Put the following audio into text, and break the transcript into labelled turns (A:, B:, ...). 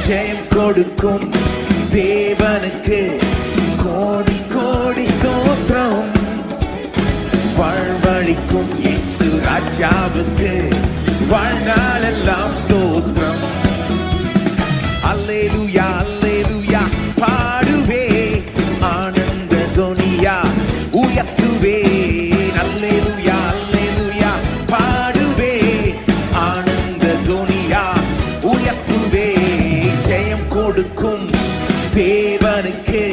A: ஜெயம் கொடுக்கும் தேவனுக்கு கோடி கோடி ஸ்தோத்திரம். வாழ்வழிக்கும் இயேசு ராஜாவுக்கு வாழ்நாளெல்லாம் ஸ்தோத்திரம். அல்லேலூயா அல்லேலூயா பாடுவே ஆனந்த தொனியா உயர்த்துவே. அல்லேலூயா அல்லேலூயா பாடுவே ஆனந்த தொனியா உயர்த்துவே. ஜெயம் கொடுக்கும் தேவனுக்கு